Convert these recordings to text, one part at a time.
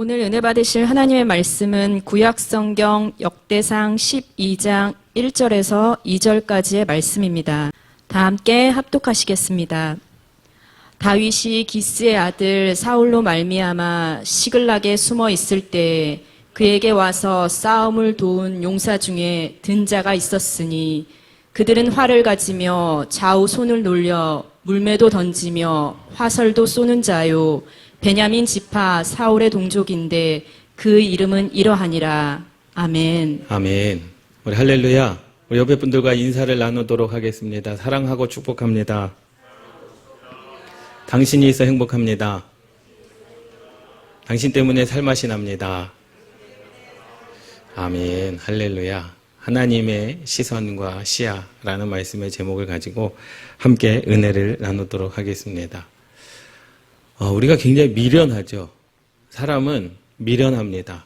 오늘 은혜 받으실 하나님의 말씀은 구약성경 역대상 12장 1절에서 2절까지의 말씀입니다. 다 함께 합독하시겠습니다. 다윗이 기스의 아들 사울로 말미암아 시글락에 숨어 있을 때 그에게 와서 싸움을 도운 용사 중에 든 자가 있었으니 그들은 활을 가지며 좌우 손을 놀려 물매도 던지며 화살도 쏘는 자요 베냐민 지파 사울의 동족인데 그 이름은 이러하니라. 아멘. 아멘. 우리 할렐루야. 우리 옆에 분들과 인사를 나누도록 하겠습니다. 사랑하고 축복합니다. 당신이 있어 행복합니다. 당신 때문에 살맛이 납니다. 아멘. 할렐루야. 하나님의 시선과 시야라는 말씀의 제목을 가지고 함께 은혜를 나누도록 하겠습니다. 우리가 굉장히 미련하죠. 사람은 미련합니다.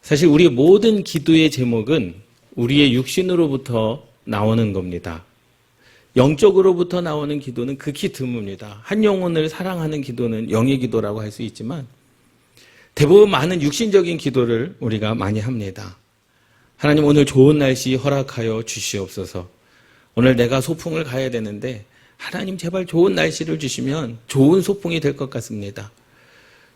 사실 우리 모든 기도의 제목은 우리의 육신으로부터 나오는 겁니다. 영적으로부터 나오는 기도는 극히 드뭅니다. 한 영혼을 사랑하는 기도는 영의 기도라고 할 수 있지만 대부분 많은 육신적인 기도를 우리가 많이 합니다. 하나님, 오늘 좋은 날씨 허락하여 주시옵소서. 오늘 내가 소풍을 가야 되는데 하나님 제발 좋은 날씨를 주시면 좋은 소풍이 될 것 같습니다.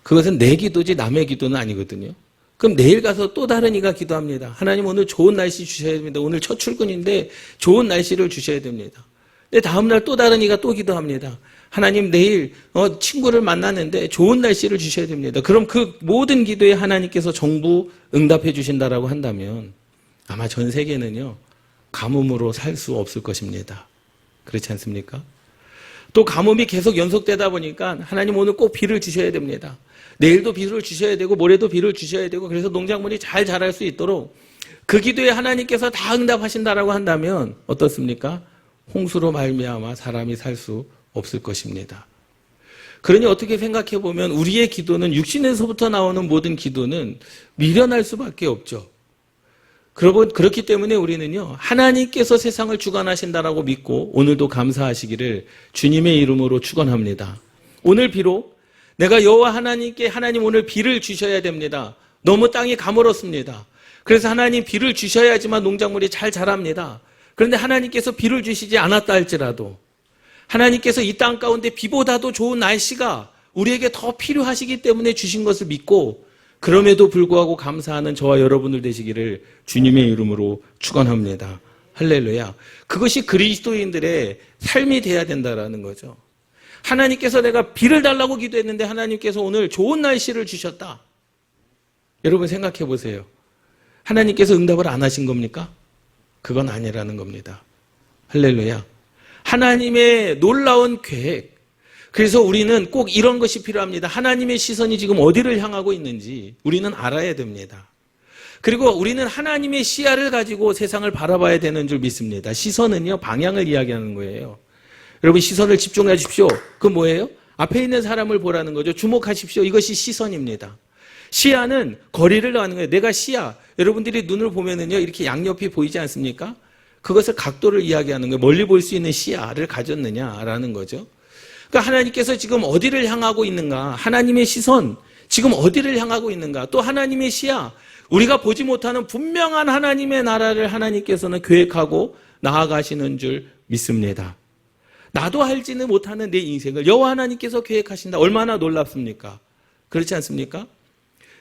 그것은 내 기도지 남의 기도는 아니거든요. 그럼 내일 가서 또 다른 이가 기도합니다. 하나님, 오늘 좋은 날씨 주셔야 됩니다. 오늘 첫 출근인데 좋은 날씨를 주셔야 됩니다. 근데 다음날 또 다른 이가 또 기도합니다. 하나님, 내일 친구를 만났는데 좋은 날씨를 주셔야 됩니다. 그럼 그 모든 기도에 하나님께서 전부 응답해 주신다라고 한다면 아마 전 세계는요 가뭄으로 살 수 없을 것입니다. 그렇지 않습니까? 또 가뭄이 계속 연속되다 보니까 하나님 오늘 꼭 비를 주셔야 됩니다. 내일도 비를 주셔야 되고 모레도 비를 주셔야 되고 그래서 농작물이 잘 자랄 수 있도록 그 기도에 하나님께서 다 응답하신다라고 한다면 어떻습니까? 홍수로 말미암아 사람이 살 수 없을 것입니다. 그러니 어떻게 생각해 보면 우리의 기도는 육신에서부터 나오는 모든 기도는 미련할 수밖에 없죠. 그렇기 때문에 우리는요 하나님께서 세상을 주관하신다라고 믿고 오늘도 감사하시기를 주님의 이름으로 축원합니다. 오늘 비록 내가 여호와 하나님께 하나님 오늘 비를 주셔야 됩니다. 너무 땅이 가물었습니다. 그래서 하나님 비를 주셔야지만 농작물이 잘 자랍니다. 그런데 하나님께서 비를 주시지 않았다 할지라도 하나님께서 이 땅 가운데 비보다도 좋은 날씨가 우리에게 더 필요하시기 때문에 주신 것을 믿고 그럼에도 불구하고 감사하는 저와 여러분들 되시기를 주님의 이름으로 축원합니다. 할렐루야. 그것이 그리스도인들의 삶이 돼야 된다라는 거죠. 하나님께서 내가 비를 달라고 기도했는데 하나님께서 오늘 좋은 날씨를 주셨다. 여러분 생각해 보세요. 하나님께서 응답을 안 하신 겁니까? 그건 아니라는 겁니다. 할렐루야. 하나님의 놀라운 계획. 그래서 우리는 꼭 이런 것이 필요합니다. 하나님의 시선이 지금 어디를 향하고 있는지 우리는 알아야 됩니다. 그리고 우리는 하나님의 시야를 가지고 세상을 바라봐야 되는 줄 믿습니다. 시선은요, 방향을 이야기하는 거예요. 여러분 시선을 집중해 주십시오. 그건 뭐예요? 앞에 있는 사람을 보라는 거죠. 주목하십시오. 이것이 시선입니다. 시야는 거리를 나가는 거예요. 내가 시야. 여러분들이 눈을 보면은요, 이렇게 양옆이 보이지 않습니까? 그것을 각도를 이야기하는 거예요. 멀리 볼 수 있는 시야를 가졌느냐라는 거죠. 그러니까 하나님께서 지금 어디를 향하고 있는가? 하나님의 시선, 지금 어디를 향하고 있는가? 또 하나님의 시야, 우리가 보지 못하는 분명한 하나님의 나라를 하나님께서는 계획하고 나아가시는 줄 믿습니다. 나도 알지는 못하는 내 인생을 여호와 하나님께서 계획하신다. 얼마나 놀랍습니까? 그렇지 않습니까?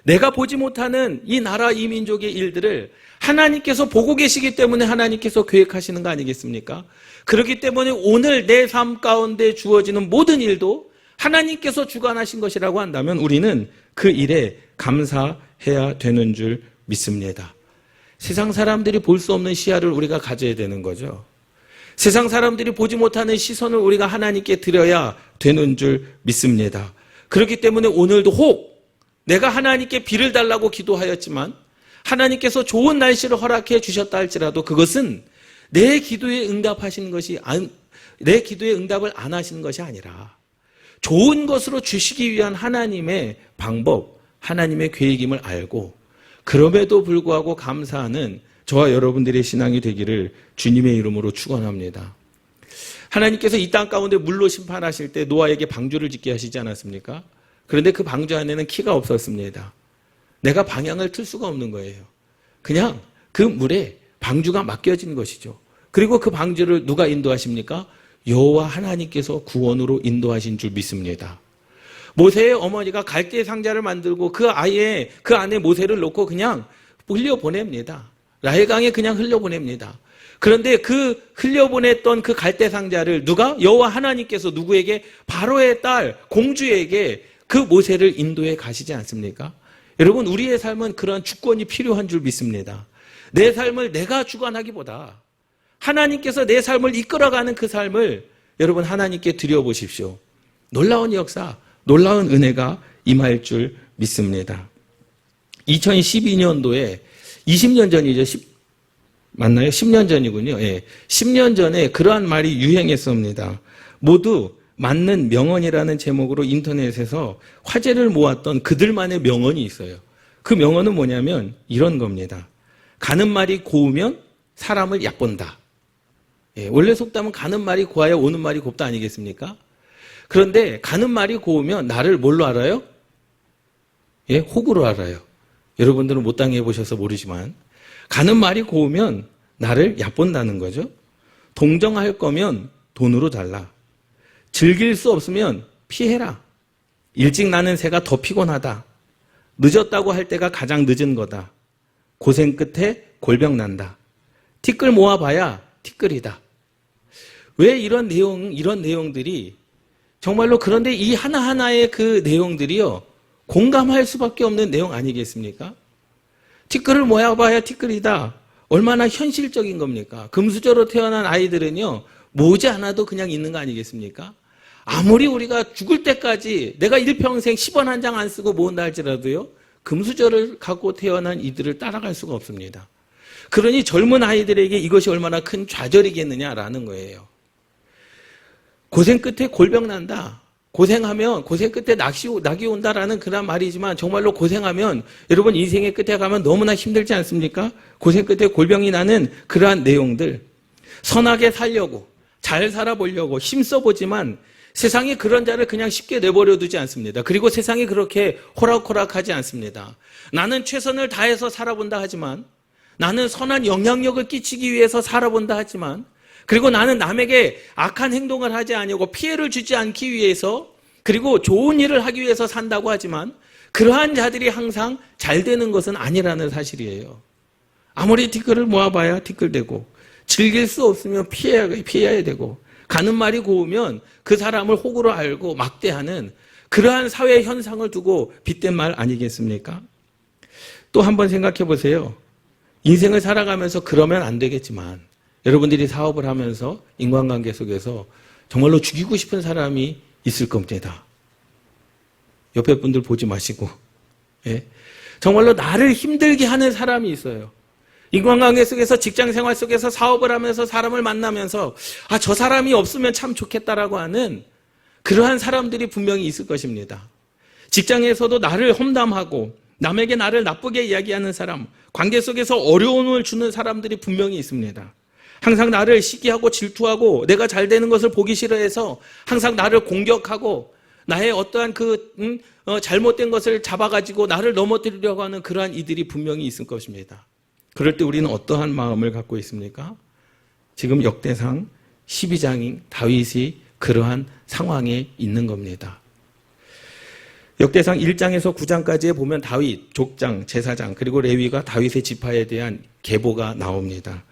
내가 보지 못하는 이 나라, 이 민족의 일들을 하나님께서 보고 계시기 때문에 하나님께서 계획하시는 거 아니겠습니까? 그렇기 때문에 오늘 내 삶 가운데 주어지는 모든 일도 하나님께서 주관하신 것이라고 한다면 우리는 그 일에 감사해야 되는 줄 믿습니다. 세상 사람들이 볼 수 없는 시야를 우리가 가져야 되는 거죠. 세상 사람들이 보지 못하는 시선을 우리가 하나님께 드려야 되는 줄 믿습니다. 그렇기 때문에 오늘도 혹 내가 하나님께 비를 달라고 기도하였지만 하나님께서 좋은 날씨를 허락해 주셨다 할지라도 그것은 내 기도에 응답하시는 것이 내 기도에 응답을 안 하시는 것이 아니라 좋은 것으로 주시기 위한 하나님의 방법, 하나님의 계획임을 알고 그럼에도 불구하고 감사하는 저와 여러분들의 신앙이 되기를 주님의 이름으로 축원합니다. 하나님께서 이 땅 가운데 물로 심판하실 때 노아에게 방주를 짓게 하시지 않았습니까? 그런데 그 방주 안에는 키가 없었습니다. 내가 방향을 틀 수가 없는 거예요. 그냥 그 물에 방주가 맡겨진 것이죠. 그리고 그 방주를 누가 인도하십니까? 여호와 하나님께서 구원으로 인도하신 줄 믿습니다. 모세의 어머니가 갈대 상자를 만들고 그 안에 모세를 놓고 그냥 흘려보냅니다. 라헬강에 그냥 흘려보냅니다. 그런데 그 흘려보냈던 그 갈대 상자를 누가? 여호와 하나님께서 누구에게? 바로의 딸 공주에게 그 모세를 인도해 가시지 않습니까? 여러분, 우리의 삶은 그런 주권이 필요한 줄 믿습니다. 내 삶을 내가 주관하기보다 하나님께서 내 삶을 이끌어가는 그 삶을 여러분 하나님께 드려보십시오. 놀라운 역사, 놀라운 은혜가 임할 줄 믿습니다. 2012년도에 20년 전이죠. 맞나요? 10년 전이군요. 예. 10년 전에 그러한 말이 유행했습니다. 모두 맞는 명언이라는 제목으로 인터넷에서 화제를 모았던 그들만의 명언이 있어요. 그 명언은 뭐냐면 이런 겁니다. 가는 말이 고우면 사람을 얕본다. 예, 원래 속담은 가는 말이 고와야 오는 말이 곱다 아니겠습니까? 그런데 가는 말이 고우면 나를 뭘로 알아요? 예, 혹으로 알아요. 여러분들은 못 당해 보셔서 모르지만 가는 말이 고우면 나를 얕본다는 거죠. 동정할 거면 돈으로 달라. 즐길 수 없으면 피해라. 일찍 나는 새가 더 피곤하다. 늦었다고 할 때가 가장 늦은 거다. 고생 끝에 골병 난다. 티끌 모아봐야 티끌이다. 왜 이런 내용들이 정말로 그런데 이 하나하나의 그 내용들이요. 공감할 수밖에 없는 내용 아니겠습니까? 티끌을 모아봐야 티끌이다. 얼마나 현실적인 겁니까? 금수저로 태어난 아이들은요. 모으지 않아도 그냥 있는 거 아니겠습니까? 아무리 우리가 죽을 때까지 내가 일평생 10원 한 장 안 쓰고 모은다 할지라도요. 금수저를 갖고 태어난 이들을 따라갈 수가 없습니다. 그러니 젊은 아이들에게 이것이 얼마나 큰 좌절이겠느냐라는 거예요. 고생 끝에 골병 난다. 고생하면 고생 끝에 낙이 온다라는 그런 말이지만 정말로 고생하면 여러분 인생의 끝에 가면 너무나 힘들지 않습니까? 고생 끝에 골병이 나는 그러한 내용들. 선하게 살려고 잘 살아보려고 힘써보지만 세상이 그런 자를 그냥 쉽게 내버려 두지 않습니다. 그리고 세상이 그렇게 호락호락하지 않습니다. 나는 최선을 다해서 살아본다 하지만 나는 선한 영향력을 끼치기 위해서 살아본다 하지만 그리고 나는 남에게 악한 행동을 하지 아니고 피해를 주지 않기 위해서 그리고 좋은 일을 하기 위해서 산다고 하지만 그러한 자들이 항상 잘 되는 것은 아니라는 사실이에요. 아무리 티끌을 모아봐야 티끌되고 즐길 수 없으면 피해야 되고 가는 말이 고우면 그 사람을 혹으로 알고 막대하는 그러한 사회 현상을 두고 빗댄 말 아니겠습니까? 또 한번 생각해 보세요. 인생을 살아가면서 그러면 안 되겠지만 여러분들이 사업을 하면서 인간관계 속에서 정말로 죽이고 싶은 사람이 있을 겁니다. 옆에 분들 보지 마시고. 예? 정말로 나를 힘들게 하는 사람이 있어요. 인간관계 속에서 직장생활 속에서 사업을 하면서 사람을 만나면서 저 사람이 없으면 참 좋겠다라고 하는 그러한 사람들이 분명히 있을 것입니다. 직장에서도 나를 험담하고 남에게 나를 나쁘게 이야기하는 사람, 관계 속에서 어려움을 주는 사람들이 분명히 있습니다. 항상 나를 시기하고 질투하고 내가 잘 되는 것을 보기 싫어해서 항상 나를 공격하고 나의 어떠한 잘못된 것을 잡아가지고 나를 넘어뜨리려고 하는 그러한 이들이 분명히 있을 것입니다. 그럴 때 우리는 어떠한 마음을 갖고 있습니까? 지금 역대상 12장인 다윗이 그러한 상황에 있는 겁니다. 역대상 1장에서 9장까지에 보면 다윗, 족장, 제사장, 그리고 레위가 다윗의 지파에 대한 계보가 나옵니다.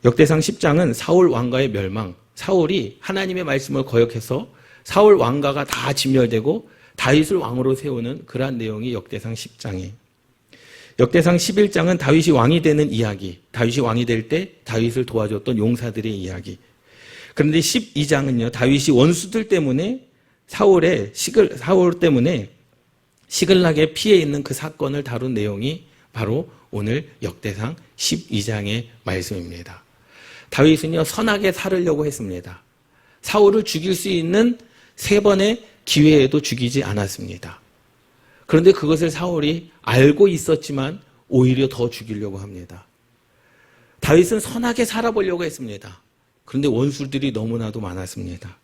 역대상 10장은 사울 왕가의 멸망, 사울이 하나님의 말씀을 거역해서 사울 왕가가 다 진멸되고 다윗을 왕으로 세우는 그러한 내용이 역대상 10장이에요. 역대상 11장은 다윗이 왕이 되는 이야기, 다윗이 왕이 될 때 다윗을 도와줬던 용사들의 이야기. 그런데 12장은요, 다윗이 원수들 때문에 사울 때문에 시글락에 피해 있는 그 사건을 다룬 내용이 바로 오늘 역대상 12장의 말씀입니다. 다윗은요, 선하게 살으려고 했습니다. 사울을 죽일 수 있는 3번의 기회에도 죽이지 않았습니다. 그런데 그것을 사울이 알고 있었지만 오히려 더 죽이려고 합니다. 다윗은 선하게 살아보려고 했습니다. 그런데 원수들이 너무나도 많았습니다.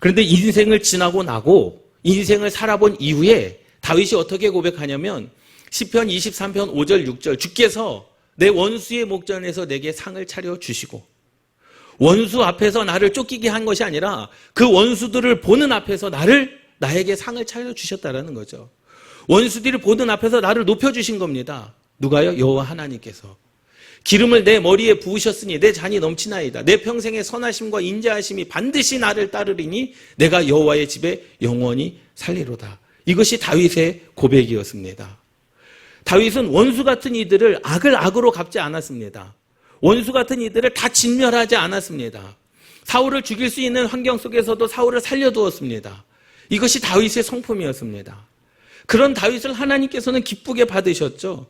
그런데 인생을 지나고 나고 인생을 살아본 이후에 다윗이 어떻게 고백하냐면 시편 23편 5절 6절 주께서 내 원수의 목전에서 내게 상을 차려 주시고 원수 앞에서 나를 쫓기게 한 것이 아니라 그 원수들을 보는 앞에서 나에게 상을 차려 주셨다라는 거죠. 원수들이 보는 앞에서 나를 높여주신 겁니다. 누가요? 여호와 하나님께서. 기름을 내 머리에 부으셨으니 내 잔이 넘치나이다. 내 평생의 선하심과 인자하심이 반드시 나를 따르리니 내가 여호와의 집에 영원히 살리로다. 이것이 다윗의 고백이었습니다. 다윗은 원수 같은 이들을 악을 악으로 갚지 않았습니다. 원수 같은 이들을 다 진멸하지 않았습니다. 사울을 죽일 수 있는 환경 속에서도 사울을 살려두었습니다. 이것이 다윗의 성품이었습니다. 그런 다윗을 하나님께서는 기쁘게 받으셨죠.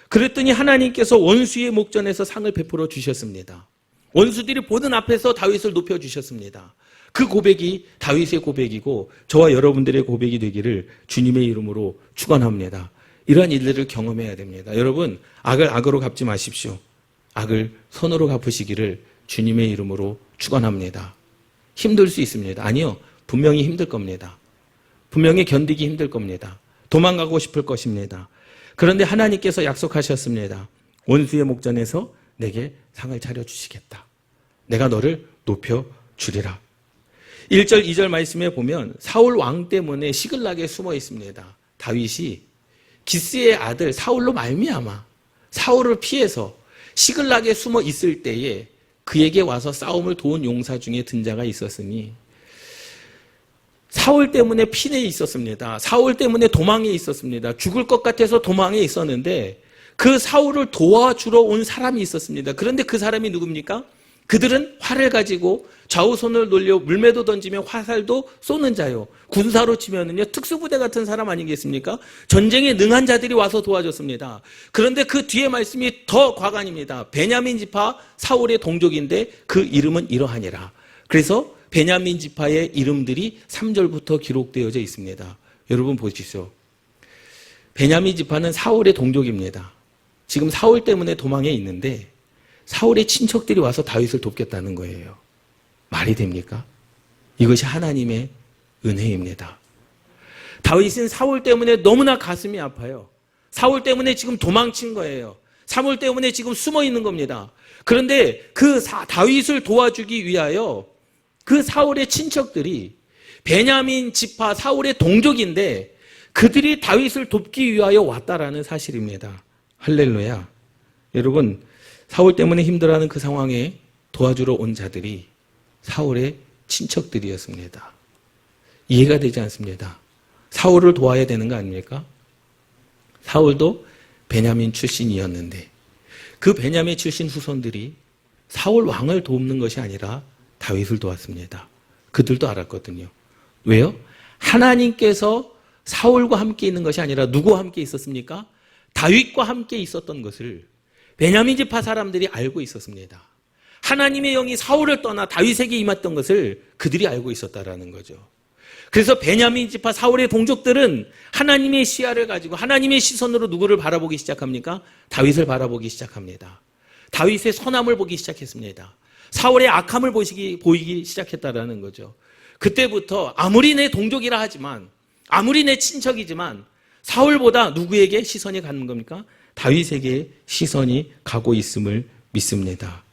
그랬더니 하나님께서 원수의 목전에서 상을 베풀어 주셨습니다. 원수들이 보는 앞에서 다윗을 높여주셨습니다. 그 고백이 다윗의 고백이고 저와 여러분들의 고백이 되기를 주님의 이름으로 축원합니다. 이러한 일들을 경험해야 됩니다. 여러분, 악을 악으로 갚지 마십시오. 악을 선으로 갚으시기를 주님의 이름으로 축원합니다. 힘들 수 있습니다. 아니요, 분명히 힘들 겁니다. 분명히 견디기 힘들 겁니다. 도망가고 싶을 것입니다. 그런데 하나님께서 약속하셨습니다. 원수의 목전에서 내게 상을 차려주시겠다. 내가 너를 높여주리라. 1절 2절 말씀에 보면 사울 왕 때문에 시글락에 숨어 있습니다. 다윗이 기스의 아들 사울로 말미암아 사울을 피해서 시글락에 숨어 있을 때에 그에게 와서 싸움을 도운 용사 중에 든 자가 있었으니 사울 때문에 피내에 있었습니다. 사울 때문에 도망에 있었습니다. 죽을 것 같아서 도망에 있었는데 그 사울을 도와주러 온 사람이 있었습니다. 그런데 그 사람이 누굽니까? 그들은 활을 가지고 좌우손을 돌려 물매도 던지며 화살도 쏘는 자요. 군사로 치면은요, 특수부대 같은 사람 아니겠습니까? 전쟁에 능한 자들이 와서 도와줬습니다. 그런데 그 뒤에 말씀이 더 과관입니다. 베냐민 지파 사울의 동족인데 그 이름은 이러하니라. 그래서 베냐민 지파의 이름들이 3절부터 기록되어져 있습니다. 여러분 보십시오. 베냐민 지파는 사울의 동족입니다. 지금 사울 때문에 도망에 있는데 사울의 친척들이 와서 다윗을 돕겠다는 거예요. 말이 됩니까? 이것이 하나님의 은혜입니다. 다윗은 사울 때문에 너무나 가슴이 아파요. 사울 때문에 지금 도망친 거예요. 사울 때문에 지금 숨어 있는 겁니다. 그런데 그 다윗을 도와주기 위하여 그 사울의 친척들이 베냐민 지파 사울의 동족인데 그들이 다윗을 돕기 위하여 왔다라는 사실입니다. 할렐루야. 여러분, 사울 때문에 힘들어하는 그 상황에 도와주러 온 자들이 사울의 친척들이었습니다. 이해가 되지 않습니다. 사울을 도와야 되는 거 아닙니까? 사울도 베냐민 출신이었는데 그 베냐민 출신 후손들이 사울 왕을 돕는 것이 아니라 다윗을 도왔습니다. 그들도 알았거든요. 왜요? 하나님께서 사울과 함께 있는 것이 아니라 누구와 함께 있었습니까? 다윗과 함께 있었던 것을 베냐민 지파 사람들이 알고 있었습니다. 하나님의 영이 사울을 떠나 다윗에게 임했던 것을 그들이 알고 있었다라는 거죠. 그래서 베냐민 지파 사울의 동족들은 하나님의 시야를 가지고 하나님의 시선으로 누구를 바라보기 시작합니까? 다윗을 바라보기 시작합니다. 다윗의 선함을 보기 시작했습니다. 사울의 악함을 보이기 시작했다라는 거죠. 그때부터 아무리 내 동족이라 하지만 아무리 내 친척이지만 사울보다 누구에게 시선이 가는 겁니까? 다윗에게 시선이 가고 있음을 믿습니다.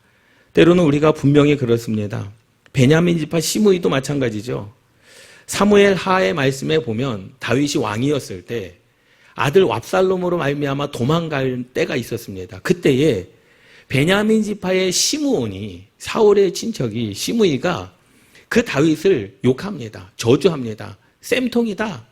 때로는 우리가 분명히 그렇습니다. 베냐민 지파 시므이도 마찬가지죠. 사무엘 하의 말씀에 보면 다윗이 왕이었을 때 아들 압살롬으로 말미암아 도망갈 때가 있었습니다. 그때에 베냐민 지파의 시므온이 사울의 친척이 시므이가 그 다윗을 욕합니다. 저주합니다. 쌤통이다.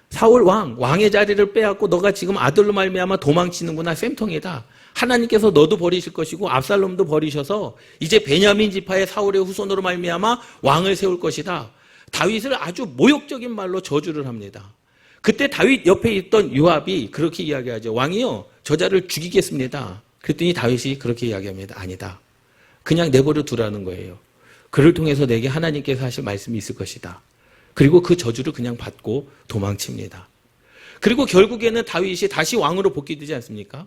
사울 왕의 자리를 빼앗고 너가 지금 아들로 말미암아 도망치는구나. 쌤통이다. 하나님께서 너도 버리실 것이고 압살롬도 버리셔서 이제 베냐민 지파의 사울의 후손으로 말미암아 왕을 세울 것이다. 다윗을 아주 모욕적인 말로 저주를 합니다. 그때 다윗 옆에 있던 요압이 그렇게 이야기하죠. 왕이요, 저자를 죽이겠습니다. 그랬더니 다윗이 그렇게 이야기합니다. 아니다. 그냥 내버려 두라는 거예요. 그를 통해서 내게 하나님께서 하실 말씀이 있을 것이다. 그리고 그 저주를 그냥 받고 도망칩니다. 그리고 결국에는 다윗이 다시 왕으로 복귀되지 않습니까?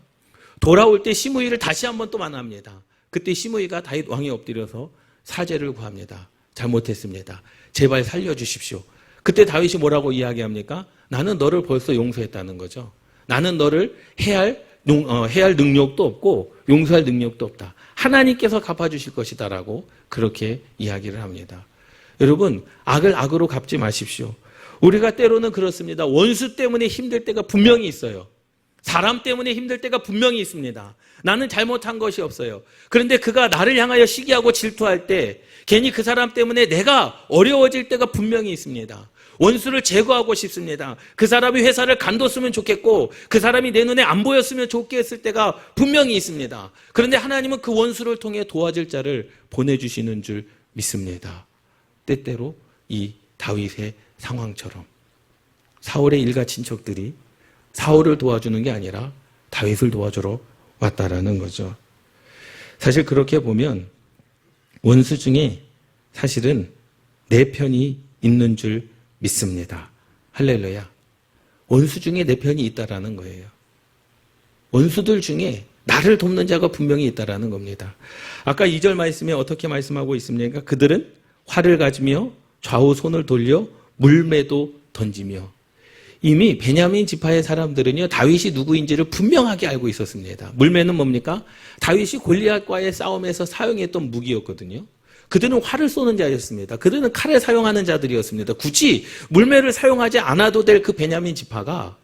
돌아올 때 시므이를 다시 한번 또 만납니다. 그때 시므이가 다윗 왕에 엎드려서 사죄를 구합니다. 잘못했습니다. 제발 살려주십시오. 그때 다윗이 뭐라고 이야기합니까? 나는 너를 벌써 용서했다는 거죠. 나는 너를 해할 능력도 없고 용서할 능력도 없다. 하나님께서 갚아주실 것이다라고 그렇게 이야기를 합니다. 여러분, 악을 악으로 갚지 마십시오. 우리가 때로는 그렇습니다. 원수 때문에 힘들 때가 분명히 있어요. 사람 때문에 힘들 때가 분명히 있습니다. 나는 잘못한 것이 없어요. 그런데 그가 나를 향하여 시기하고 질투할 때 괜히 그 사람 때문에 내가 어려워질 때가 분명히 있습니다. 원수를 제거하고 싶습니다. 그 사람이 회사를 간뒀으면 좋겠고 그 사람이 내 눈에 안 보였으면 좋겠을 때가 분명히 있습니다. 그런데 하나님은 그 원수를 통해 도와줄 자를 보내주시는 줄 믿습니다. 때때로 이 다윗의 상황처럼 사울의 일가 친척들이 사울을 도와주는 게 아니라 다윗을 도와주러 왔다라는 거죠. 사실 그렇게 보면 원수 중에 사실은 내 편이 있는 줄 믿습니다. 할렐루야. 원수 중에 내 편이 있다라는 거예요. 원수들 중에 나를 돕는 자가 분명히 있다라는 겁니다. 아까 2절 말씀에 어떻게 말씀하고 있습니까? 그들은 활을 가지며 좌우 손을 돌려 물매도 던지며. 이미 베냐민 지파의 사람들은요, 다윗이 누구인지를 분명하게 알고 있었습니다. 물매는 뭡니까? 다윗이 골리앗과의 싸움에서 사용했던 무기였거든요. 그들은 활을 쏘는 자였습니다. 그들은 칼을 사용하는 자들이었습니다. 굳이 물매를 사용하지 않아도 될 그 베냐민 지파가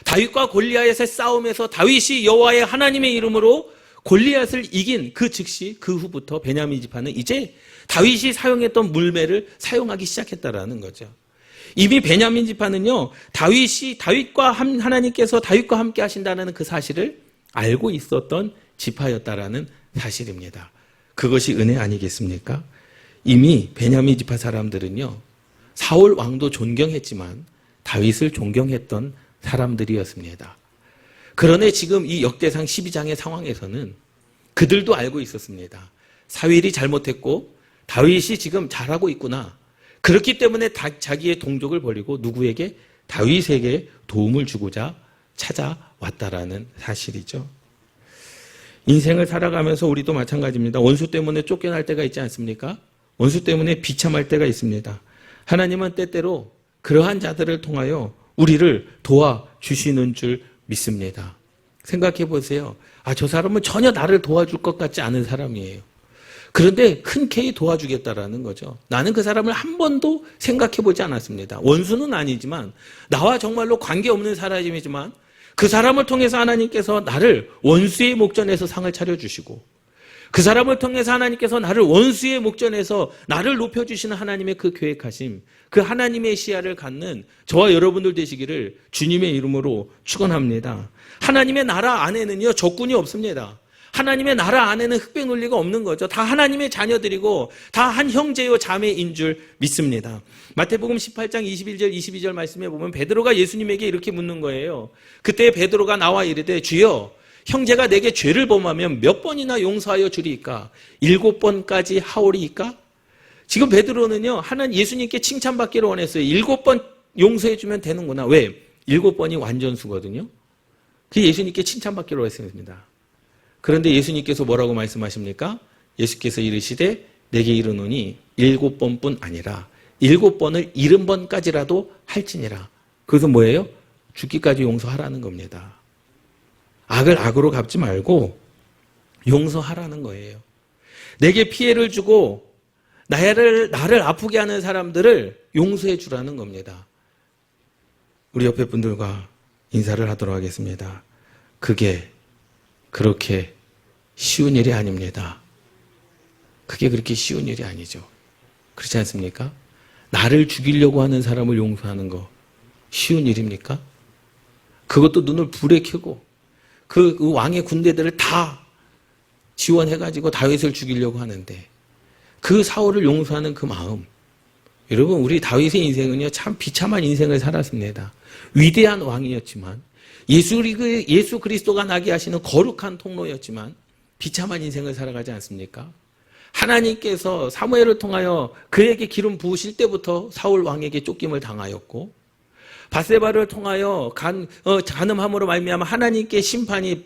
다윗과 골리앗의 싸움에서 다윗이 여호와의 하나님의 이름으로 골리앗을 이긴 그 즉시 그 후부터 베냐민 지파는 이제 다윗이 사용했던 물매를 사용하기 시작했다라는 거죠. 이미 베냐민 지파는요, 하나님께서 다윗과 함께 하신다는 그 사실을 알고 있었던 지파였다라는 사실입니다. 그것이 은혜 아니겠습니까? 이미 베냐민 지파 사람들은요, 사울 왕도 존경했지만 다윗을 존경했던 사람들이었습니다. 그러나 지금 이 역대상 12장의 상황에서는 그들도 알고 있었습니다. 사울이 잘못했고 다윗이 지금 잘하고 있구나. 그렇기 때문에 자기의 동족을 버리고 누구에게? 다윗에게 도움을 주고자 찾아왔다라는 사실이죠. 인생을 살아가면서 우리도 마찬가지입니다. 원수 때문에 쫓겨날 때가 있지 않습니까? 원수 때문에 비참할 때가 있습니다. 하나님은 때때로 그러한 자들을 통하여 우리를 도와주시는 줄 믿습니다. 생각해 보세요. 저 사람은 전혀 나를 도와줄 것 같지 않은 사람이에요. 그런데 흔쾌히 도와주겠다라는 거죠. 나는 그 사람을 한 번도 생각해 보지 않았습니다. 원수는 아니지만 나와 정말로 관계없는 사람이지만 그 사람을 통해서 하나님께서 나를 원수의 목전에서 상을 차려주시고 그 사람을 통해서 하나님께서 나를 원수의 목전에서 나를 높여주시는 하나님의 그 계획하심, 그 하나님의 시야를 갖는 저와 여러분들 되시기를 주님의 이름으로 축원합니다. 하나님의 나라 안에는요, 적군이 없습니다. 하나님의 나라 안에는 흑백 논리가 없는 거죠. 다 하나님의 자녀들이고 다 한 형제요 자매인 줄 믿습니다. 마태복음 18장 21절 22절 말씀에 보면 베드로가 예수님에게 이렇게 묻는 거예요. 그때 베드로가 나와 이르되 주여 형제가 내게 죄를 범하면 몇 번이나 용서하여 주리이까? 7번까지 하오리이까? 지금 베드로는요, 예수님께 칭찬받기를 원했어요. 7번 용서해 주면 되는구나. 왜? 7번이 완전수거든요. 그 예수님께 칭찬받기로 했습니다. 그런데 예수님께서 뭐라고 말씀하십니까? 예수께서 이르시되 내게 이르노니 7번뿐 아니라 7번을 70번까지라도 할지니라. 그래서 뭐예요? 죽기까지 용서하라는 겁니다. 악을 악으로 갚지 말고 용서하라는 거예요. 내게 피해를 주고 나를 아프게 하는 사람들을 용서해 주라는 겁니다. 우리 옆에 분들과 인사를 하도록 하겠습니다. 그게 그렇게 쉬운 일이 아닙니다. 그게 그렇게 쉬운 일이 아니죠. 그렇지 않습니까? 나를 죽이려고 하는 사람을 용서하는 거 쉬운 일입니까? 그것도 눈을 불에 켜고 그 왕의 군대들을 다 지원해가지고 다윗을 죽이려고 하는데 그 사울을 용서하는 그 마음. 여러분, 우리 다윗의 인생은요, 참 비참한 인생을 살았습니다. 위대한 왕이었지만 예수 그리스도가 나게 하시는 거룩한 통로였지만 비참한 인생을 살아가지 않습니까? 하나님께서 사무엘을 통하여 그에게 기름 부으실 때부터 사울 왕에게 쫓김을 당하였고 밧세바를 통하여 간음함으로 말미암아 하나님께 심판이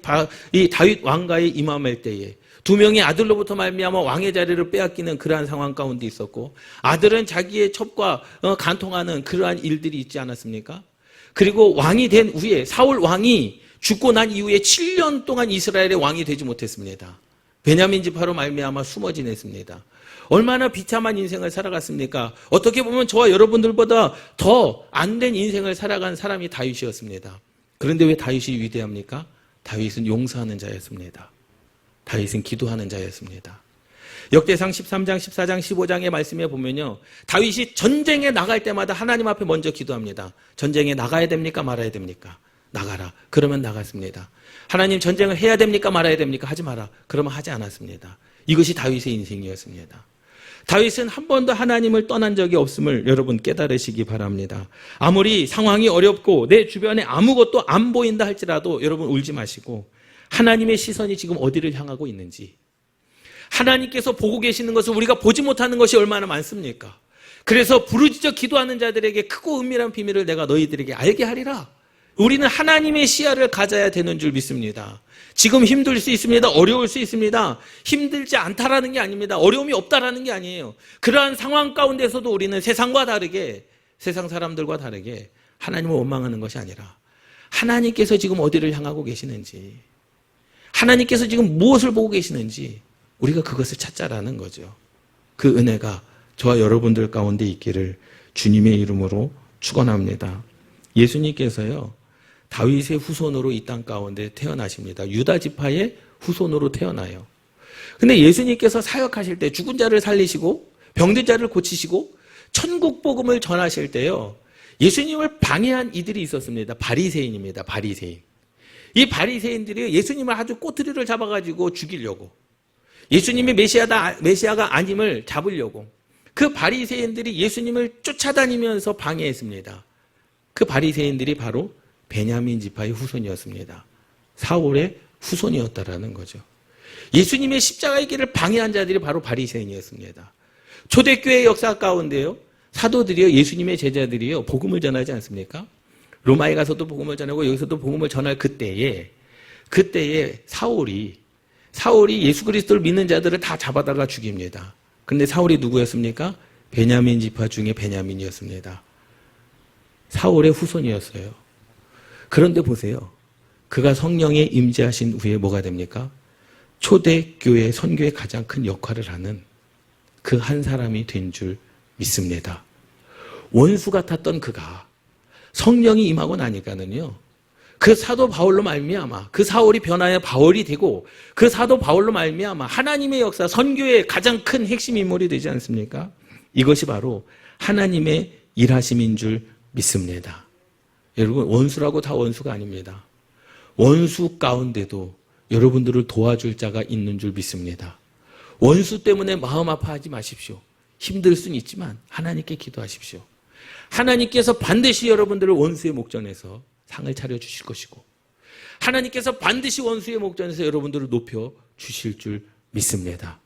이 다윗 왕가에 임함할 때에 두 명의 아들로부터 말미암아 왕의 자리를 빼앗기는 그러한 상황 가운데 있었고, 아들은 자기의 첩과 간통하는 그러한 일들이 있지 않았습니까? 그리고 왕이 된 후에 사울 왕이 죽고 난 이후에 7년 동안 이스라엘의 왕이 되지 못했습니다. 베냐민 지파로 말미암아 숨어 지냈습니다. 얼마나 비참한 인생을 살아갔습니까? 어떻게 보면 저와 여러분들보다 더 안 된 인생을 살아간 사람이 다윗이었습니다. 그런데 왜 다윗이 위대합니까? 다윗은 용서하는 자였습니다. 다윗은 기도하는 자였습니다. 역대상 13장, 14장, 15장의 말씀에 보면요, 다윗이 전쟁에 나갈 때마다 하나님 앞에 먼저 기도합니다. 전쟁에 나가야 됩니까? 말아야 됩니까? 나가라. 그러면 나갔습니다. 하나님, 전쟁을 해야 됩니까? 말아야 됩니까? 하지 마라. 그러면 하지 않았습니다. 이것이 다윗의 인생이었습니다. 다윗은 한 번도 하나님을 떠난 적이 없음을 여러분 깨달으시기 바랍니다. 아무리 상황이 어렵고 내 주변에 아무것도 안 보인다 할지라도 여러분 울지 마시고, 하나님의 시선이 지금 어디를 향하고 있는지, 하나님께서 보고 계시는 것을 우리가 보지 못하는 것이 얼마나 많습니까? 그래서 부르짖어 기도하는 자들에게 크고 은밀한 비밀을 내가 너희들에게 알게 하리라. 우리는 하나님의 시야를 가져야 되는 줄 믿습니다. 지금 힘들 수 있습니다. 어려울 수 있습니다. 힘들지 않다라는 게 아닙니다. 어려움이 없다라는 게 아니에요. 그러한 상황 가운데서도 우리는 세상과 다르게, 세상 사람들과 다르게 하나님을 원망하는 것이 아니라 하나님께서 지금 어디를 향하고 계시는지, 하나님께서 지금 무엇을 보고 계시는지 우리가 그것을 찾자라는 거죠. 그 은혜가 저와 여러분들 가운데 있기를 주님의 이름으로 축원합니다. 예수님께서요, 다윗의 후손으로 이 땅 가운데 태어나십니다. 유다 지파의 후손으로 태어나요. 근데 예수님께서 사역하실 때 죽은 자를 살리시고 병든 자를 고치시고 천국 복음을 전하실 때요, 예수님을 방해한 이들이 있었습니다. 바리새인입니다. 바리새인. 이 바리새인들이 예수님을 아주 꼬투리를 잡아가지고 죽이려고, 예수님이 메시아가 아님을 잡으려고 그 바리새인들이 예수님을 쫓아다니면서 방해했습니다. 그 바리새인들이 바로 베냐민 지파의 후손이었습니다. 사울의 후손이었다라는 거죠. 예수님의 십자가의 길을 방해한 자들이 바로 바리새인이었습니다. 초대교회 역사 가운데요, 사도들이요, 예수님의 제자들이요, 복음을 전하지 않습니까? 로마에 가서도 복음을 전하고 여기서도 복음을 전할 그때에 사울이 예수 그리스도를 믿는 자들을 다 잡아다가 죽입니다. 그런데 사울이 누구였습니까? 베냐민 지파 중에 베냐민이었습니다. 사울의 후손이었어요. 그런데 보세요. 그가 성령에 임재하신 후에 뭐가 됩니까? 초대교회 선교의 가장 큰 역할을 하는 그 한 사람이 된 줄 믿습니다. 원수 같았던 그가 성령이 임하고 나니까는요, 그 사도 바울로 말미암아 그 사울이 변하여 바울이 되고, 그 사도 바울로 말미암아 하나님의 역사, 선교의 가장 큰 핵심 인물이 되지 않습니까? 이것이 바로 하나님의 일하심인 줄 믿습니다. 여러분, 원수라고 다 원수가 아닙니다. 원수 가운데도 여러분들을 도와줄 자가 있는 줄 믿습니다. 원수 때문에 마음 아파하지 마십시오. 힘들 수는 있지만 하나님께 기도하십시오. 하나님께서 반드시 여러분들을 원수의 목전에서 상을 차려주실 것이고, 하나님께서 반드시 원수의 목전에서 여러분들을 높여주실 줄 믿습니다.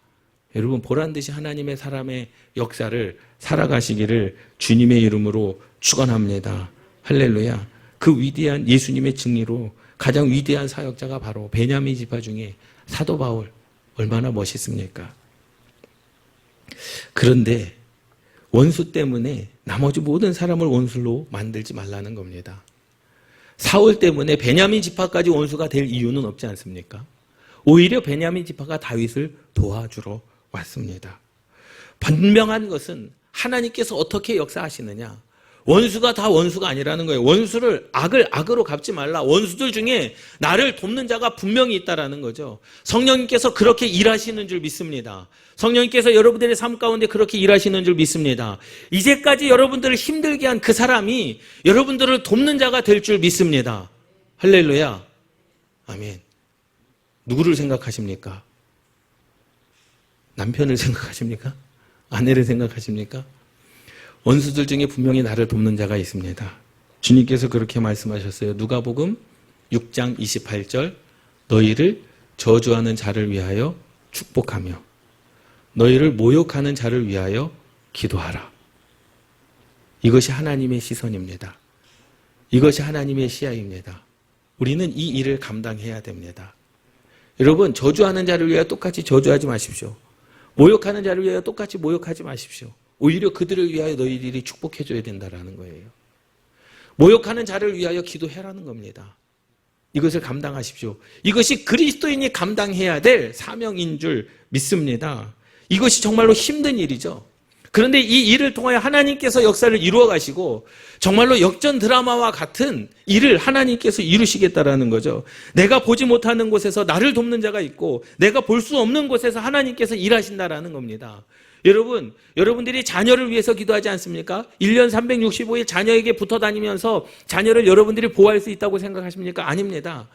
여러분, 보란듯이 하나님의 사람의 역사를 살아가시기를 주님의 이름으로 축원합니다. 할렐루야. 그 위대한 예수님의 증리로 가장 위대한 사역자가 바로 베냐민 지파 중에 사도 바울, 얼마나 멋있습니까? 그런데 원수 때문에 나머지 모든 사람을 원수로 만들지 말라는 겁니다. 사울 때문에 베냐민 지파까지 원수가 될 이유는 없지 않습니까? 오히려 베냐민 지파가 다윗을 도와주러 왔습니다. 분명한 것은 하나님께서 어떻게 역사하시느냐, 원수가 다 원수가 아니라는 거예요. 원수를 악을 악으로 갚지 말라. 원수들 중에 나를 돕는 자가 분명히 있다라는 거죠. 성령님께서 그렇게 일하시는 줄 믿습니다. 성령님께서 여러분들의 삶 가운데 그렇게 일하시는 줄 믿습니다. 이제까지 여러분들을 힘들게 한 그 사람이 여러분들을 돕는 자가 될 줄 믿습니다. 할렐루야. 아멘. 누구를 생각하십니까? 남편을 생각하십니까? 아내를 생각하십니까? 원수들 중에 분명히 나를 돕는 자가 있습니다. 주님께서 그렇게 말씀하셨어요. 누가복음 6장 28절, 너희를 저주하는 자를 위하여 축복하며 너희를 모욕하는 자를 위하여 기도하라. 이것이 하나님의 시선입니다. 이것이 하나님의 시야입니다. 우리는 이 일을 감당해야 됩니다. 여러분, 저주하는 자를 위하여 똑같이 저주하지 마십시오. 모욕하는 자를 위하여 똑같이 모욕하지 마십시오. 오히려 그들을 위하여 너희들이 축복해줘야 된다라는 거예요. 모욕하는 자를 위하여 기도해라는 겁니다. 이것을 감당하십시오. 이것이 그리스도인이 감당해야 될 사명인 줄 믿습니다. 이것이 정말로 힘든 일이죠. 그런데 이 일을 통하여 하나님께서 역사를 이루어 가시고 정말로 역전 드라마와 같은 일을 하나님께서 이루시겠다라는 거죠. 내가 보지 못하는 곳에서 나를 돕는 자가 있고 내가 볼 수 없는 곳에서 하나님께서 일하신다라는 겁니다. 여러분, 여러분들이 자녀를 위해서 기도하지 않습니까? 1년 365일 자녀에게 붙어 다니면서 자녀를 여러분들이 보호할 수 있다고 생각하십니까? 아닙니다.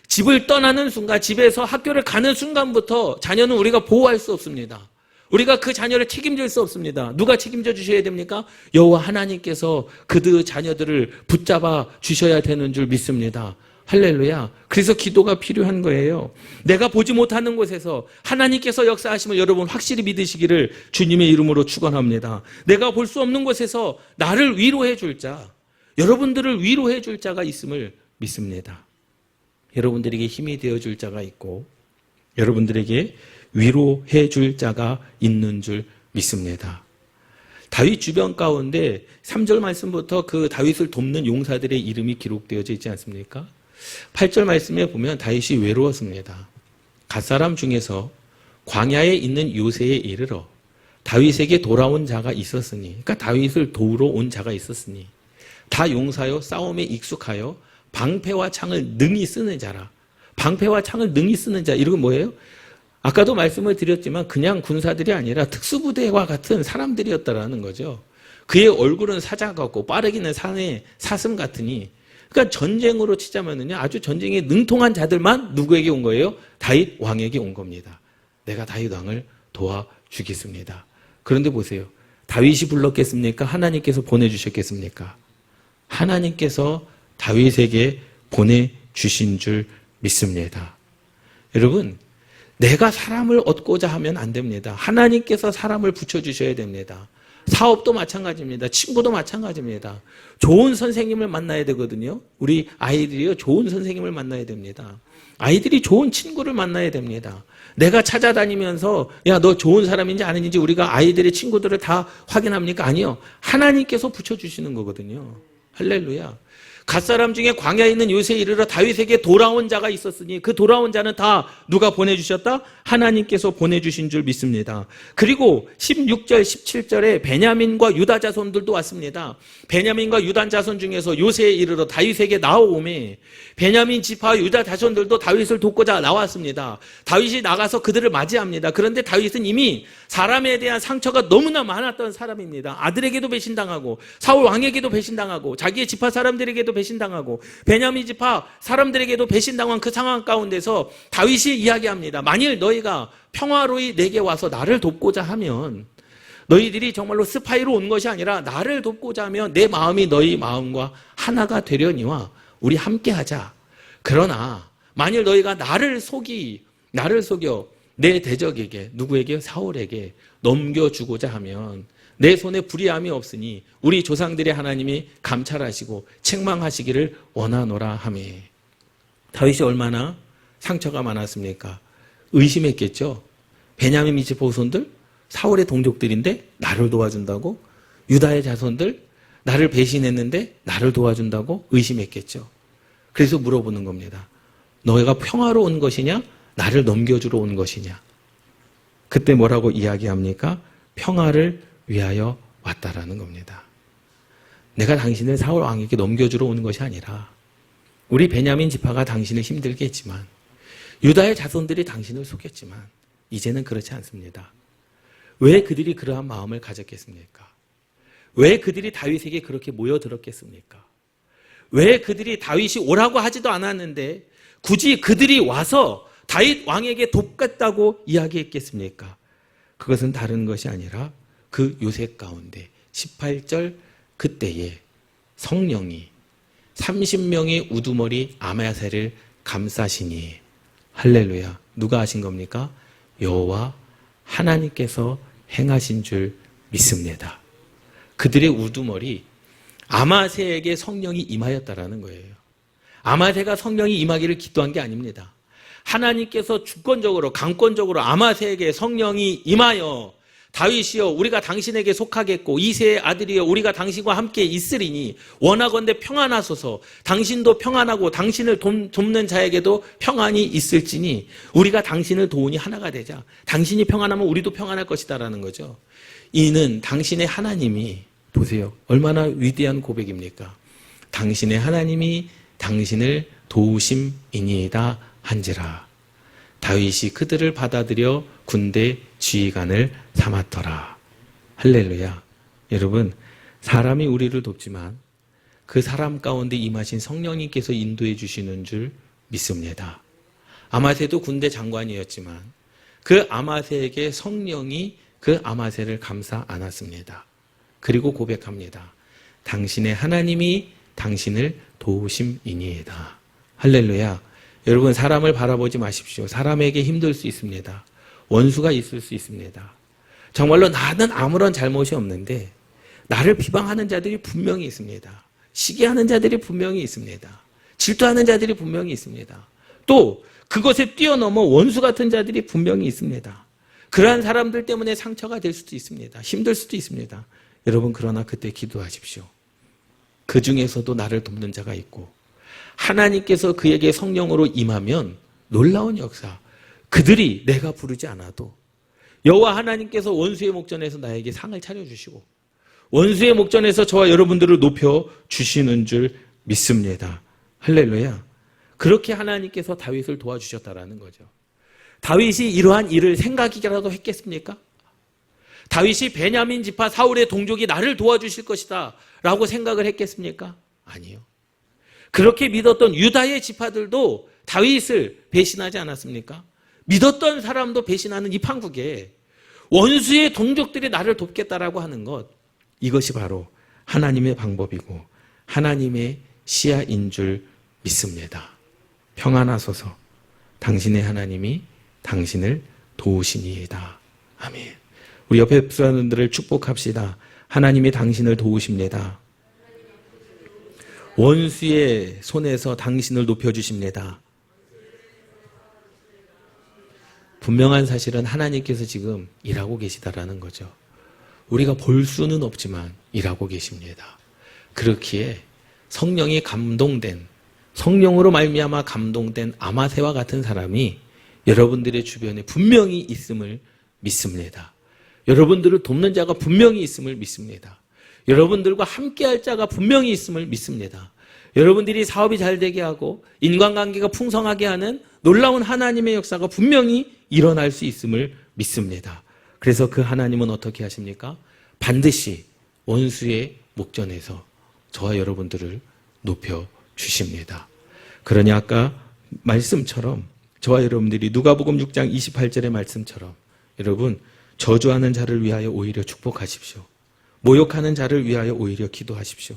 집을 떠나는 순간, 집에서 학교를 가는 순간부터 자녀는 우리가 보호할 수 없습니다. 우리가 그 자녀를 책임질 수 없습니다. 누가 책임져 주셔야 됩니까? 여호와 하나님께서 그들 자녀들을 붙잡아 주셔야 되는 줄 믿습니다. 할렐루야. 그래서 기도가 필요한 거예요. 내가 보지 못하는 곳에서 하나님께서 역사하심을 여러분 확실히 믿으시기를 주님의 이름으로 축원합니다. 내가 볼 수 없는 곳에서 나를 위로해 줄 자, 여러분들을 위로해 줄 자가 있음을 믿습니다. 여러분들에게 힘이 되어 줄 자가 있고 여러분들에게 위로해 줄 자가 있는 줄 믿습니다. 다윗 주변 가운데 3절 말씀부터 그 다윗을 돕는 용사들의 이름이 기록되어져 있지 않습니까? 8절 말씀에 보면 다윗이 외로웠습니다. 갓사람 중에서 광야에 있는 요새에 이르러 다윗에게 돌아온 자가 있었으니, 그러니까 다윗을 도우러 온 자가 있었으니 다 용사요 싸움에 익숙하여 방패와 창을 능히 쓰는 자라. 방패와 창을 능히 쓰는 자, 이건 뭐예요? 아까도 말씀을 드렸지만 그냥 군사들이 아니라 특수부대와 같은 사람들이었다라는 거죠. 그의 얼굴은 사자 같고 빠르기는 산의 사슴 같으니, 그러니까 전쟁으로 치자면은요, 아주 전쟁에 능통한 자들만 누구에게 온 거예요? 다윗 왕에게 온 겁니다. 내가 다윗 왕을 도와주겠습니다. 그런데 보세요. 다윗이 불렀겠습니까? 하나님께서 보내주셨겠습니까? 하나님께서 다윗에게 보내주신 줄 믿습니다. 여러분, 내가 사람을 얻고자 하면 안 됩니다. 하나님께서 사람을 붙여주셔야 됩니다. 사업도 마찬가지입니다. 친구도 마찬가지입니다. 좋은 선생님을 만나야 되거든요. 우리 아이들이요, 좋은 선생님을 만나야 됩니다. 아이들이 좋은 친구를 만나야 됩니다. 내가 찾아다니면서 야, 너 좋은 사람인지 아닌지 우리가 아이들의 친구들을 다 확인합니까? 아니요. 하나님께서 붙여주시는 거거든요. 할렐루야. 갓사람 중에 광야에 있는 요새에 이르러 다윗에게 돌아온 자가 있었으니 그 돌아온 자는 다 누가 보내주셨다? 하나님께서 보내주신 줄 믿습니다. 그리고 16절 17절에 베냐민과 유다 자손들도 왔습니다. 베냐민과 유다 자손 중에서 요새에 이르러 다윗에게 나오오매 베냐민 지파 유다 자손들도 다윗을 돕고자 나왔습니다. 다윗이 나가서 그들을 맞이합니다. 그런데 다윗은 이미 사람에 대한 상처가 너무나 많았던 사람입니다. 아들에게도 배신당하고 사울 왕에게도 배신당하고 자기의 지파 사람들에게도 배신당하고 베냐민 지파 사람들에게도 배신당한 그 상황 가운데서 다윗이 이야기합니다. 만일 너희가 평화로이 내게 와서 나를 돕고자 하면, 너희들이 정말로 스파이로 온 것이 아니라 나를 돕고자 하면 내 마음이 너희 마음과 하나가 되려니와 우리 함께 하자. 그러나 만일 너희가 나를 속여 내 대적에게, 누구에게? 사울에게 넘겨주고자 하면 내 손에 불의함이 없으니 우리 조상들의 하나님이 감찰하시고 책망하시기를 원하노라 하며. 다윗이 얼마나 상처가 많았습니까? 의심했겠죠. 베냐민 지파 후손들, 사울의 동족들인데 나를 도와준다고? 유다의 자손들, 나를 배신했는데 나를 도와준다고? 의심했겠죠. 그래서 물어보는 겁니다. 너희가 평화로 온 것이냐? 나를 넘겨주러 온 것이냐? 그때 뭐라고 이야기합니까? 평화를 위하여 왔다라는 겁니다. 내가 당신을 사울 왕에게 넘겨주러 온 것이 아니라 우리 베냐민 지파가 당신을 힘들게 했지만, 유다의 자손들이 당신을 속였지만 이제는 그렇지 않습니다. 왜 그들이 그러한 마음을 가졌겠습니까? 왜 그들이 다윗에게 그렇게 모여들었겠습니까? 왜 그들이 다윗이 오라고 하지도 않았는데 굳이 그들이 와서 다윗 왕에게 돕겠다고 이야기했겠습니까? 그것은 다른 것이 아니라 그 요셉 가운데 18절 그때에 성령이 30명의 우두머리 아마야세를 감싸시니, 할렐루야. 누가 하신 겁니까? 여호와 하나님께서 행하신 줄 믿습니다. 그들의 우두머리 아마새에게 성령이 임하였다라는 거예요. 아마새가 성령이 임하기를 기도한 게 아닙니다. 하나님께서 주권적으로 강권적으로 아마새에게 성령이 임하여 다윗이여 우리가 당신에게 속하겠고 이새의 아들이여 우리가 당신과 함께 있으리니 원하건대 평안하소서. 당신도 평안하고 당신을 돕는 자에게도 평안이 있을지니 우리가 당신을 도우니 하나가 되자. 당신이 평안하면 우리도 평안할 것이다라는 거죠. 이는 당신의 하나님이, 보세요, 얼마나 위대한 고백입니까? 당신의 하나님이 당신을 도우심이니이다 한지라. 다윗이 그들을 받아들여 군대 지휘관을 삼았더라. 할렐루야. 여러분, 사람이 우리를 돕지만 그 사람 가운데 임하신 성령님께서 인도해 주시는 줄 믿습니다. 아마새도 군대 장관이었지만 그 아마새에게 성령이 그 아마새를 감싸 안았습니다. 그리고 고백합니다. 당신의 하나님이 당신을 도우심이니이다. 할렐루야. 여러분, 사람을 바라보지 마십시오. 사람에게 힘들 수 있습니다. 원수가 있을 수 있습니다. 정말로 나는 아무런 잘못이 없는데 나를 비방하는 자들이 분명히 있습니다. 시기하는 자들이 분명히 있습니다. 질투하는 자들이 분명히 있습니다. 또 그것에 뛰어넘어 원수 같은 자들이 분명히 있습니다. 그러한 사람들 때문에 상처가 될 수도 있습니다. 힘들 수도 있습니다. 여러분, 그러나 그때 기도하십시오. 그 중에서도 나를 돕는 자가 있고 하나님께서 그에게 성령으로 임하면 놀라운 역사, 그들이 내가 부르지 않아도 여호와 하나님께서 원수의 목전에서 나에게 상을 차려주시고 원수의 목전에서 저와 여러분들을 높여주시는 줄 믿습니다. 할렐루야. 그렇게 하나님께서 다윗을 도와주셨다라는 거죠. 다윗이 이러한 일을 생각이라도 했겠습니까? 다윗이 베냐민 지파 사울의 동족이 나를 도와주실 것이다 라고 생각을 했겠습니까? 아니요. 그렇게 믿었던 유다의 지파들도 다윗을 배신하지 않았습니까? 믿었던 사람도 배신하는 이 판국에 원수의 동족들이 나를 돕겠다라고 하는 것, 이것이 바로 하나님의 방법이고 하나님의 시야인 줄 믿습니다. 평안하소서. 당신의 하나님이 당신을 도우시니이다. 아멘. 우리 옆에 사람들을 축복합시다. 하나님이 당신을 도우십니다. 원수의 손에서 당신을 높여주십니다. 분명한 사실은 하나님께서 지금 일하고 계시다라는 거죠. 우리가 볼 수는 없지만 일하고 계십니다. 그렇기에 성령이 감동된, 성령으로 말미암아 감동된 아마새와 같은 사람이 여러분들의 주변에 분명히 있음을 믿습니다. 여러분들을 돕는 자가 분명히 있음을 믿습니다. 여러분들과 함께할 자가 분명히 있음을 믿습니다. 여러분들이 사업이 잘 되게 하고 인간관계가 풍성하게 하는 놀라운 하나님의 역사가 분명히 일어날 수 있음을 믿습니다. 그래서 그 하나님은 어떻게 하십니까? 반드시 원수의 목전에서 저와 여러분들을 높여주십니다. 그러니 아까 말씀처럼 저와 여러분들이 누가복음 6장 28절의 말씀처럼 여러분, 저주하는 자를 위하여 오히려 축복하십시오. 모욕하는 자를 위하여 오히려 기도하십시오.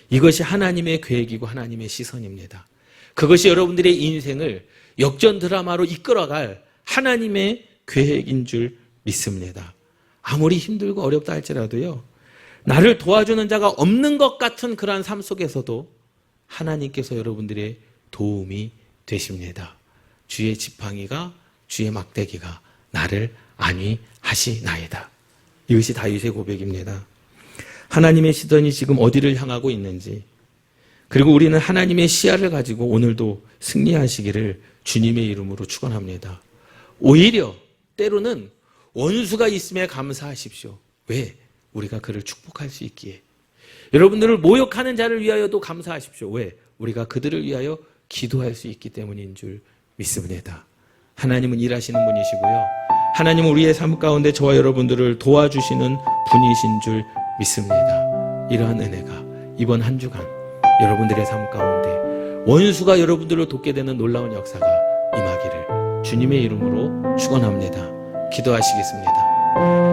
이것이 하나님의 계획이고 하나님의 시선입니다. 그것이 여러분들의 인생을 역전 드라마로 이끌어갈 하나님의 계획인 줄 믿습니다. 아무리 힘들고 어렵다 할지라도요, 나를 도와주는 자가 없는 것 같은 그러한 삶 속에서도 하나님께서 여러분들의 도움이 되십니다. 주의 지팡이가, 주의 막대기가 나를 안위하시나이다. 이것이 다윗의 고백입니다. 하나님의 시선이 지금 어디를 향하고 있는지, 그리고 우리는 하나님의 시야를 가지고 오늘도 승리하시기를 주님의 이름으로 축원합니다. 오히려 때로는 원수가 있음에 감사하십시오. 왜? 우리가 그를 축복할 수 있기에. 여러분들을 모욕하는 자를 위하여도 감사하십시오. 왜? 우리가 그들을 위하여 기도할 수 있기 때문인 줄 믿습니다. 하나님은 일하시는 분이시고요, 하나님은 우리의 삶 가운데 저와 여러분들을 도와주시는 분이신 줄 믿습니다. 이러한 은혜가 이번 한 주간 여러분들의 삶 가운데 원수가 여러분들을 돕게 되는 놀라운 역사가 임하기를 주님의 이름으로 축원합니다. 기도하시겠습니다.